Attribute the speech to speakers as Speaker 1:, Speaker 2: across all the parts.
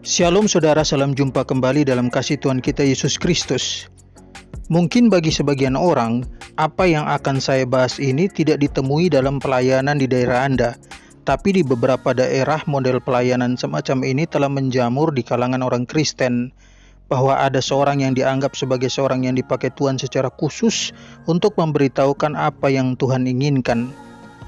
Speaker 1: Shalom saudara, salam jumpa kembali dalam kasih Tuhan kita Yesus Kristus. Mungkin bagi sebagian orang, apa yang akan saya bahas ini tidak ditemui dalam pelayanan di daerah Anda, tapi di beberapa daerah model pelayanan semacam ini telah menjamur di kalangan orang Kristen, bahwa ada seorang yang dianggap sebagai seorang yang dipakai Tuhan secara khusus untuk memberitahukan apa yang Tuhan inginkan.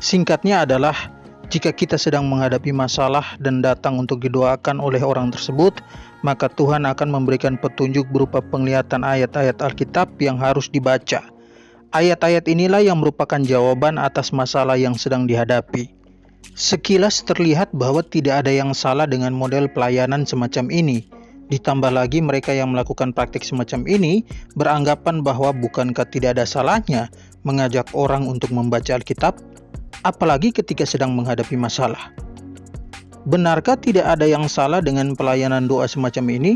Speaker 1: Singkatnya adalah, jika kita sedang menghadapi masalah dan datang untuk didoakan oleh orang tersebut, maka Tuhan akan memberikan petunjuk berupa penglihatan ayat-ayat Alkitab yang harus dibaca. Ayat-ayat inilah yang merupakan jawaban atas masalah yang sedang dihadapi. Sekilas terlihat bahwa tidak ada yang salah dengan model pelayanan semacam ini. Ditambah lagi mereka yang melakukan praktik semacam ini beranggapan bahwa bukankah tidak ada salahnya mengajak orang untuk membaca Alkitab? Apalagi ketika sedang menghadapi masalah. Benarkah tidak ada yang salah dengan pelayanan doa semacam ini?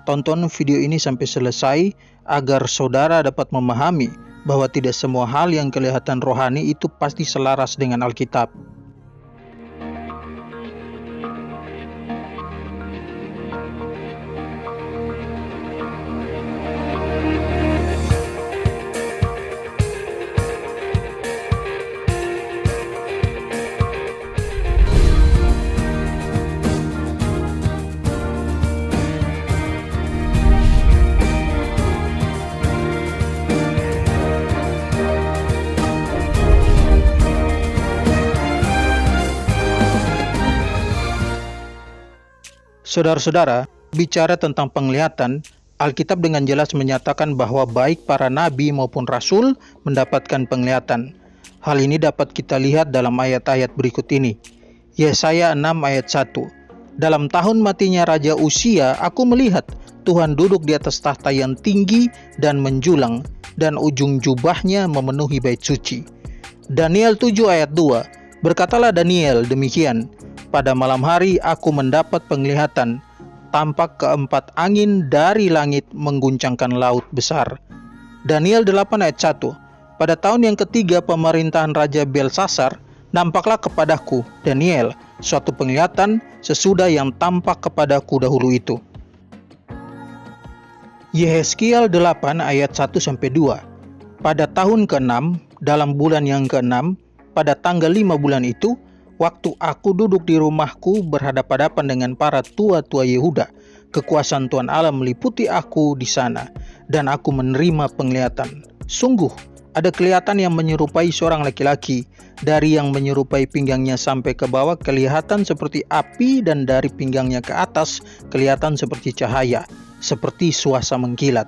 Speaker 1: Tonton video ini sampai selesai agar saudara dapat memahami bahwa tidak semua hal yang kelihatan rohani itu pasti selaras dengan Alkitab. Saudara-saudara, bicara tentang penglihatan, Alkitab dengan jelas menyatakan bahwa baik para nabi maupun rasul mendapatkan penglihatan. Hal ini dapat kita lihat dalam ayat-ayat berikut ini. Yesaya 6 ayat 1. Dalam tahun matinya Raja Uzia, aku melihat Tuhan duduk di atas tahta yang tinggi dan menjulang, dan ujung jubahnya memenuhi bait suci. Daniel 7 ayat 2. Berkatalah Daniel demikian, pada malam hari aku mendapat penglihatan, tampak keempat angin dari langit mengguncangkan laut besar. Daniel 8 ayat 1. Pada tahun yang ketiga pemerintahan Raja Belsasar, nampaklah kepadaku, Daniel, suatu penglihatan sesudah yang tampak kepadaku dahulu itu. Yehezkiel 8 ayat 1-2. Pada tahun ke-6, dalam bulan yang ke-6, pada tanggal 5 bulan itu, waktu aku duduk di rumahku berhadapan-hadapan dengan para tua-tua Yehuda, kekuasaan Tuhan Allah meliputi aku di sana, dan aku menerima penglihatan. Sungguh, ada kelihatan yang menyerupai seorang laki-laki, dari yang menyerupai pinggangnya sampai ke bawah kelihatan seperti api, dan dari pinggangnya ke atas kelihatan seperti cahaya, seperti suasa mengkilat.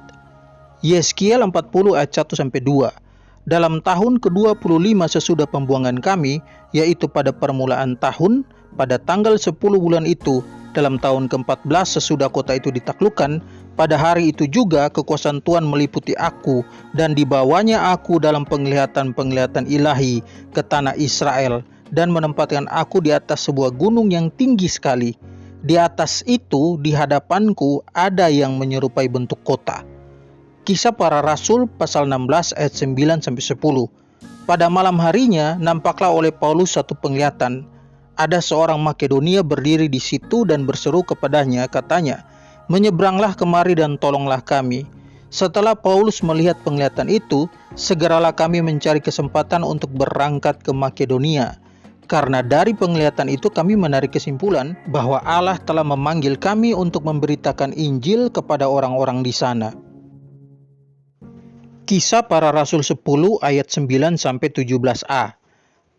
Speaker 1: Yehezkiel 40 ayat 1-2. Dalam tahun ke-25 sesudah pembuangan kami, yaitu pada permulaan tahun, pada tanggal 10 bulan itu, dalam tahun ke-14 sesudah kota itu ditaklukkan, pada hari itu juga kekuasaan Tuhan meliputi aku, dan dibawanya aku dalam penglihatan-penglihatan ilahi ke tanah Israel, dan menempatkan aku di atas sebuah gunung yang tinggi sekali. Di atas itu, di hadapanku ada yang menyerupai bentuk kota. Kisah Para Rasul pasal 16 ayat 9-10. Pada malam harinya nampaklah oleh Paulus satu penglihatan. Ada seorang Makedonia berdiri di situ dan berseru kepadanya, katanya, "Menyeberanglah kemari dan tolonglah kami." Setelah Paulus melihat penglihatan itu, segeralah kami mencari kesempatan untuk berangkat ke Makedonia. Karena dari penglihatan itu kami menarik kesimpulan bahwa Allah telah memanggil kami untuk memberitakan Injil kepada orang-orang di sana. Kisah Para Rasul 10 ayat 9-17a.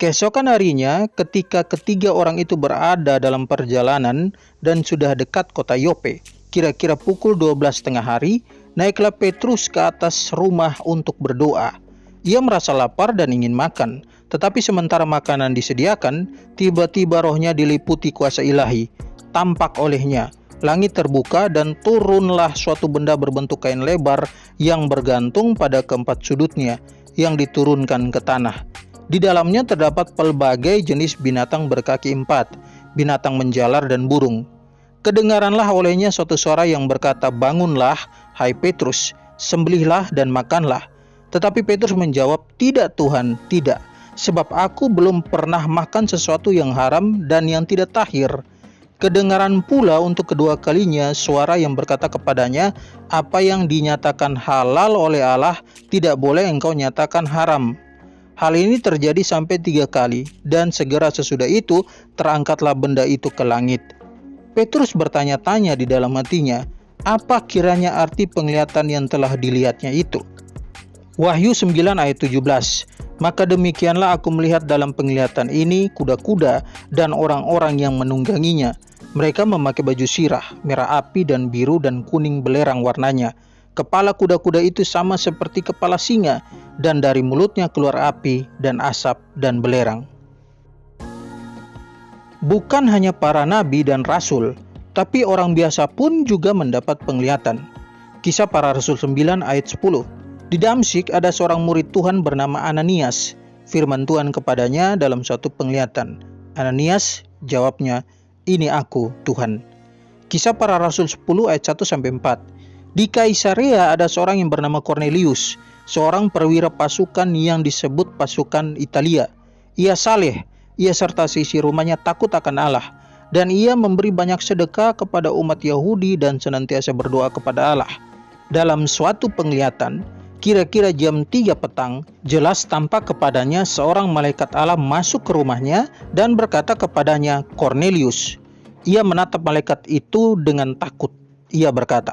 Speaker 1: Keesokan harinya, ketika ketiga orang itu berada dalam perjalanan dan sudah dekat kota Yope, kira-kira pukul 12 tengah hari, naiklah Petrus ke atas rumah untuk berdoa. Ia merasa lapar dan ingin makan, tetapi sementara makanan disediakan, tiba-tiba rohnya diliputi kuasa ilahi. Tampak olehnya langit terbuka dan turunlah suatu benda berbentuk kain lebar yang bergantung pada keempat sudutnya, yang diturunkan ke tanah. Di dalamnya terdapat pelbagai jenis binatang berkaki empat, binatang menjalar dan burung. Kedengaranlah olehnya suatu suara yang berkata, "Bangunlah, hai Petrus, sembelihlah dan makanlah." Tetapi Petrus menjawab, "Tidak Tuhan, tidak, sebab aku belum pernah makan sesuatu yang haram dan yang tidak tahir." Kedengaran pula untuk kedua kalinya suara yang berkata kepadanya, "Apa yang dinyatakan halal oleh Allah, tidak boleh engkau nyatakan haram." Hal ini terjadi sampai 3 kali, dan segera sesudah itu terangkatlah benda itu ke langit. Petrus bertanya-tanya di dalam hatinya, apa kiranya arti penglihatan yang telah dilihatnya itu? Wahyu 9 ayat 17. Maka demikianlah aku melihat dalam penglihatan ini kuda-kuda dan orang-orang yang menungganginya. Mereka memakai baju sirah, merah api dan biru dan kuning belerang warnanya. Kepala kuda-kuda itu sama seperti kepala singa, dan dari mulutnya keluar api dan asap dan belerang. Bukan hanya para nabi dan rasul, tapi orang biasa pun juga mendapat penglihatan. Kisah Para Rasul 9 ayat 10. Di Damsyik ada seorang murid Tuhan bernama Ananias. Firman Tuhan kepadanya dalam suatu penglihatan. Ananias, jawabnya, "Ini aku, Tuhan." Kisah Para Rasul 10 ayat 1-4. Di Kaisarea ada seorang yang bernama Cornelius, seorang perwira pasukan yang disebut pasukan Italia. Ia saleh, ia serta seisi rumahnya takut akan Allah, dan ia memberi banyak sedekah kepada umat Yahudi dan senantiasa berdoa kepada Allah. Dalam suatu penglihatan, kira-kira jam 3 petang, jelas tampak kepadanya seorang malaikat Allah masuk ke rumahnya dan berkata kepadanya, "Cornelius." Ia menatap malaikat itu dengan takut. Ia berkata,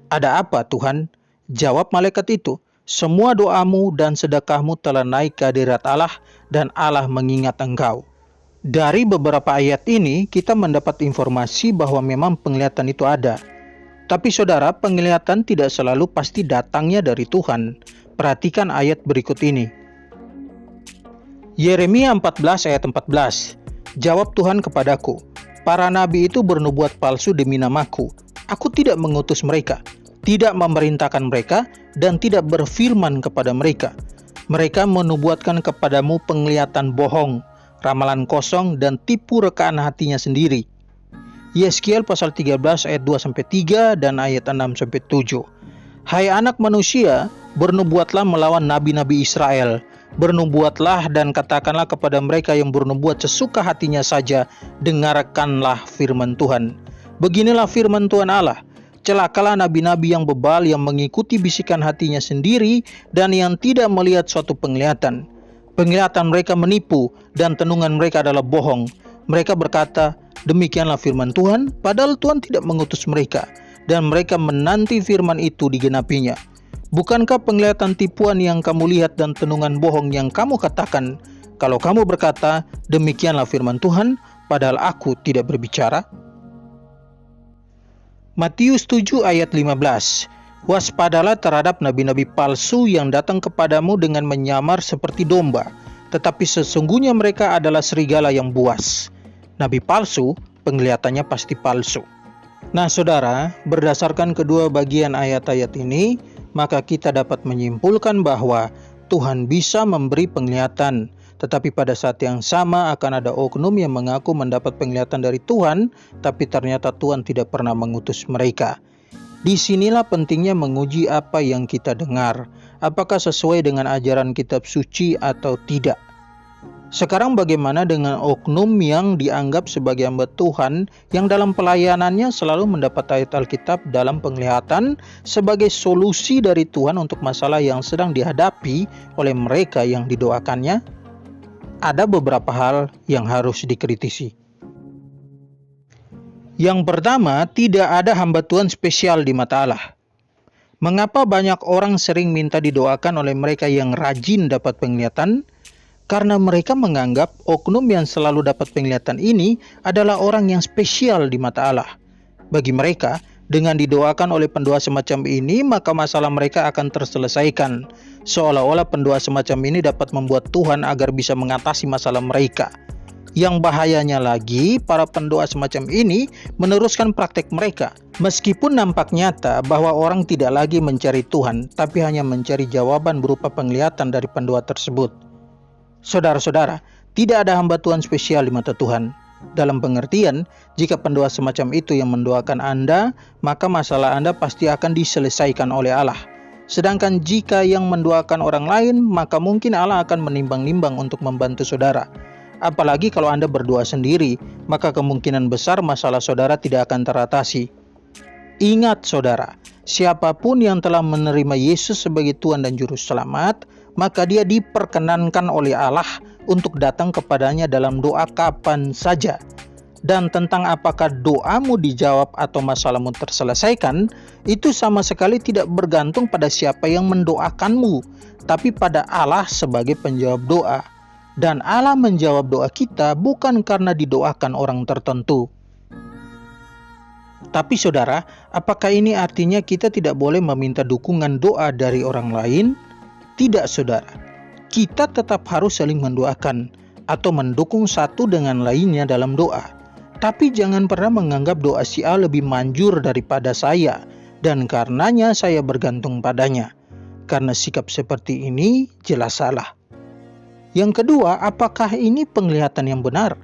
Speaker 1: "Ada apa, Tuhan?" Jawab malaikat itu, "Semua doamu dan sedekahmu telah naik ke hadirat Allah, dan Allah mengingat engkau." Dari beberapa ayat ini, kita mendapat informasi bahwa memang penglihatan itu ada. Tapi saudara, penglihatan tidak selalu pasti datangnya dari Tuhan. Perhatikan ayat berikut ini. Yeremia 14 ayat 14. Jawab Tuhan kepadaku, "Para nabi itu bernubuat palsu demi namaku. Aku tidak mengutus mereka, tidak memerintahkan mereka, dan tidak berfirman kepada mereka. Mereka menubuatkan kepadamu penglihatan bohong, ramalan kosong, dan tipu rekaan hatinya sendiri." Yeskiel pasal 13 ayat 2-3 dan ayat 6-7. Hai anak manusia, bernubuatlah melawan nabi-nabi Israel. Bernubuatlah dan katakanlah kepada mereka yang bernubuat sesuka hatinya saja, dengarkanlah firman Tuhan. Beginilah firman Tuhan Allah, celakalah nabi-nabi yang bebal yang mengikuti bisikan hatinya sendiri dan yang tidak melihat suatu penglihatan. Penglihatan mereka menipu dan tenungan mereka adalah bohong. Mereka berkata, demikianlah firman Tuhan, padahal Tuhan tidak mengutus mereka, dan mereka menanti firman itu digenapinya. Bukankah penglihatan tipuan yang kamu lihat dan tenungan bohong yang kamu katakan, kalau kamu berkata, demikianlah firman Tuhan, padahal aku tidak berbicara? Matius 7 ayat 15. Waspadalah terhadap nabi-nabi palsu yang datang kepadamu dengan menyamar seperti domba, tetapi sesungguhnya mereka adalah serigala yang buas. Nabi palsu, penglihatannya pasti palsu. Nah saudara, berdasarkan kedua bagian ayat-ayat ini, maka kita dapat menyimpulkan bahwa Tuhan bisa memberi penglihatan, tetapi pada saat yang sama akan ada oknum yang mengaku mendapat penglihatan dari Tuhan, tapi ternyata Tuhan tidak pernah mengutus mereka. Disinilah pentingnya menguji apa yang kita dengar, apakah sesuai dengan ajaran kitab suci atau tidak. Sekarang bagaimana dengan oknum yang dianggap sebagai hamba Tuhan yang dalam pelayanannya selalu mendapat ayat Alkitab dalam penglihatan sebagai solusi dari Tuhan untuk masalah yang sedang dihadapi oleh mereka yang didoakannya? Ada beberapa hal yang harus dikritisi. Yang pertama, tidak ada hamba Tuhan spesial di mata Allah. Mengapa banyak orang sering minta didoakan oleh mereka yang rajin dapat penglihatan? Karena mereka menganggap oknum yang selalu dapat penglihatan ini adalah orang yang spesial di mata Allah. Bagi mereka, dengan didoakan oleh pendoa semacam ini, maka masalah mereka akan terselesaikan. Seolah-olah pendoa semacam ini dapat membuat Tuhan agar bisa mengatasi masalah mereka. Yang bahayanya lagi, para pendoa semacam ini meneruskan praktek mereka. Meskipun nampak nyata bahwa orang tidak lagi mencari Tuhan, tapi hanya mencari jawaban berupa penglihatan dari pendoa tersebut. Saudara-saudara, tidak ada hamba Tuhan spesial di mata Tuhan. Dalam pengertian, jika pendoa semacam itu yang mendoakan Anda, maka masalah Anda pasti akan diselesaikan oleh Allah. Sedangkan jika yang mendoakan orang lain, maka mungkin Allah akan menimbang-nimbang untuk membantu saudara. Apalagi kalau Anda berdoa sendiri, maka kemungkinan besar masalah saudara tidak akan teratasi. Ingat saudara, siapapun yang telah menerima Yesus sebagai Tuhan dan Juru Selamat, maka dia diperkenankan oleh Allah untuk datang kepadanya dalam doa kapan saja. Dan tentang apakah doamu dijawab atau masalahmu terselesaikan, itu sama sekali tidak bergantung pada siapa yang mendoakanmu, tapi pada Allah sebagai penjawab doa. Dan Allah menjawab doa kita bukan karena didoakan orang tertentu. Tapi saudara, apakah ini artinya kita tidak boleh meminta dukungan doa dari orang lain? Tidak saudara, kita tetap harus saling mendoakan atau mendukung satu dengan lainnya dalam doa. Tapi jangan pernah menganggap doa si A lebih manjur daripada saya, dan karenanya saya bergantung padanya. Karena sikap seperti ini jelas salah. Yang kedua, apakah ini penglihatan yang benar?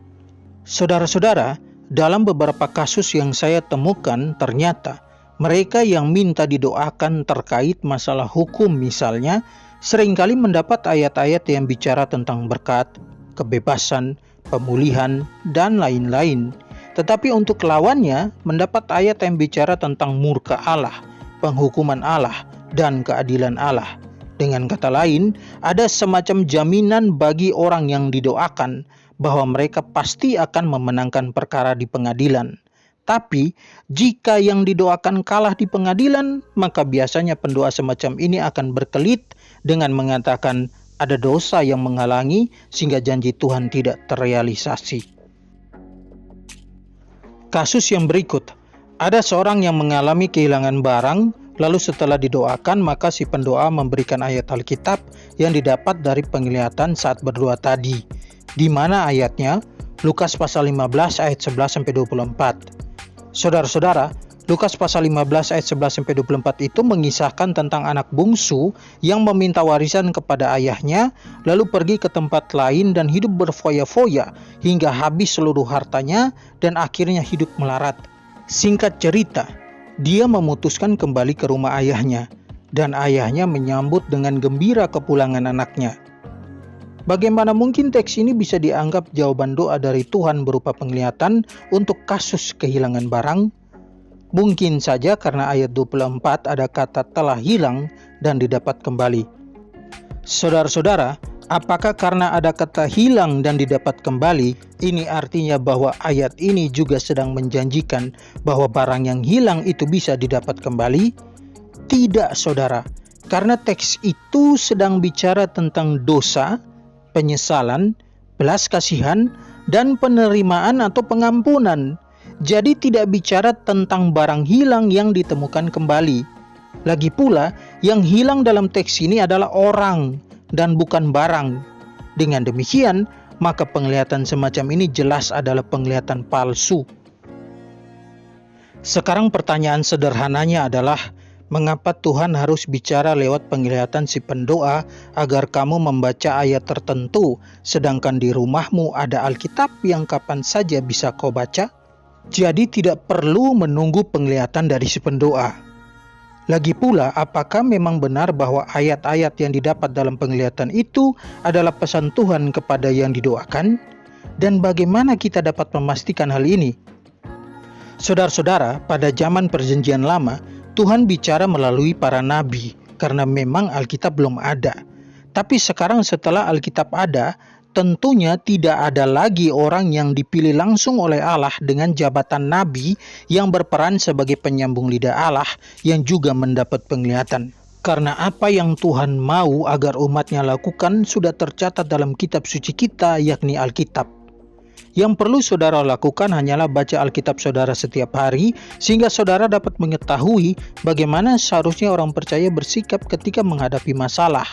Speaker 1: Saudara-saudara, dalam beberapa kasus yang saya temukan, ternyata mereka yang minta didoakan terkait masalah hukum misalnya, seringkali mendapat ayat-ayat yang bicara tentang berkat, kebebasan, pemulihan, dan lain-lain. Tetapi untuk lawannya mendapat ayat yang bicara tentang murka Allah, penghukuman Allah, dan keadilan Allah. Dengan kata lain, ada semacam jaminan bagi orang yang didoakan bahwa mereka pasti akan memenangkan perkara di pengadilan. Tapi, jika yang didoakan kalah di pengadilan, maka biasanya pendoa semacam ini akan berkelit dengan mengatakan ada dosa yang menghalangi sehingga janji Tuhan tidak terrealisasi. Kasus yang berikut, ada seorang yang mengalami kehilangan barang, lalu setelah didoakan maka si pendoa memberikan ayat Alkitab yang didapat dari penglihatan saat berdoa tadi. Di mana ayatnya? Lukas pasal 15 ayat 11-24. Saudara-saudara, Lukas pasal 15 ayat 11-24 itu mengisahkan tentang anak bungsu yang meminta warisan kepada ayahnya, lalu pergi ke tempat lain dan hidup berfoya-foya hingga habis seluruh hartanya dan akhirnya hidup melarat. Singkat cerita, dia memutuskan kembali ke rumah ayahnya, dan ayahnya menyambut dengan gembira kepulangan anaknya. Bagaimana mungkin teks ini bisa dianggap jawaban doa dari Tuhan berupa penglihatan untuk kasus kehilangan barang? Mungkin saja karena ayat 24 ada kata telah hilang dan didapat kembali. Saudara-saudara, apakah karena ada kata hilang dan didapat kembali, ini artinya bahwa ayat ini juga sedang menjanjikan bahwa barang yang hilang itu bisa didapat kembali? Tidak, saudara, karena teks itu sedang bicara tentang dosa, penyesalan, belas kasihan, dan penerimaan atau pengampunan. Jadi tidak bicara tentang barang hilang yang ditemukan kembali. Lagi pula, yang hilang dalam teks ini adalah orang dan bukan barang. Dengan demikian, maka penglihatan semacam ini jelas adalah penglihatan palsu. Sekarang pertanyaan sederhananya adalah, mengapa Tuhan harus bicara lewat penglihatan si pendoa agar kamu membaca ayat tertentu, sedangkan di rumahmu ada Alkitab yang kapan saja bisa kau baca? Jadi tidak perlu menunggu penglihatan dari si pendoa. Lagi pula, apakah memang benar bahwa ayat-ayat yang didapat dalam penglihatan itu adalah pesan Tuhan kepada yang didoakan? Dan bagaimana kita dapat memastikan hal ini? Saudara-saudara, pada zaman Perjanjian Lama, Tuhan bicara melalui para nabi karena memang Alkitab belum ada. Tapi sekarang setelah Alkitab ada, tentunya tidak ada lagi orang yang dipilih langsung oleh Allah dengan jabatan nabi yang berperan sebagai penyambung lidah Allah yang juga mendapat penglihatan. Karena apa yang Tuhan mau agar umatnya lakukan sudah tercatat dalam kitab suci kita, yakni Alkitab. Yang perlu saudara lakukan hanyalah baca Alkitab saudara setiap hari, sehingga saudara dapat mengetahui bagaimana seharusnya orang percaya bersikap ketika menghadapi masalah.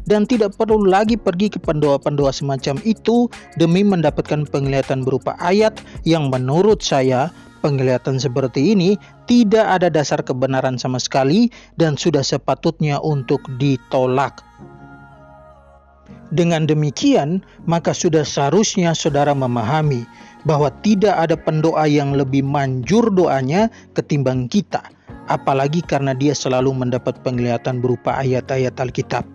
Speaker 1: Dan tidak perlu lagi pergi ke pendoa-pendoa semacam itu demi mendapatkan penglihatan berupa ayat yang menurut saya, penglihatan seperti ini tidak ada dasar kebenaran sama sekali dan sudah sepatutnya untuk ditolak. Dengan demikian, maka sudah seharusnya saudara memahami bahwa tidak ada pendoa yang lebih manjur doanya ketimbang kita, apalagi karena dia selalu mendapat penglihatan berupa ayat-ayat Alkitab.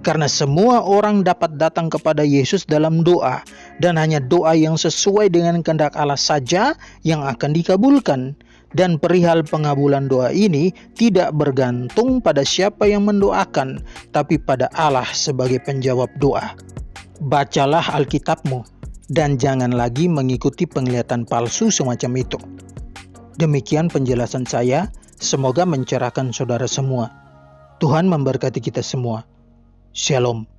Speaker 1: Karena semua orang dapat datang kepada Yesus dalam doa, dan hanya doa yang sesuai dengan kehendak Allah saja yang akan dikabulkan. Dan perihal pengabulan doa ini tidak bergantung pada siapa yang mendoakan, tapi pada Allah sebagai penjawab doa. Bacalah Alkitabmu, dan jangan lagi mengikuti penglihatan palsu semacam itu. Demikian penjelasan saya, semoga mencerahkan saudara semua. Tuhan memberkati kita semua. Shalom.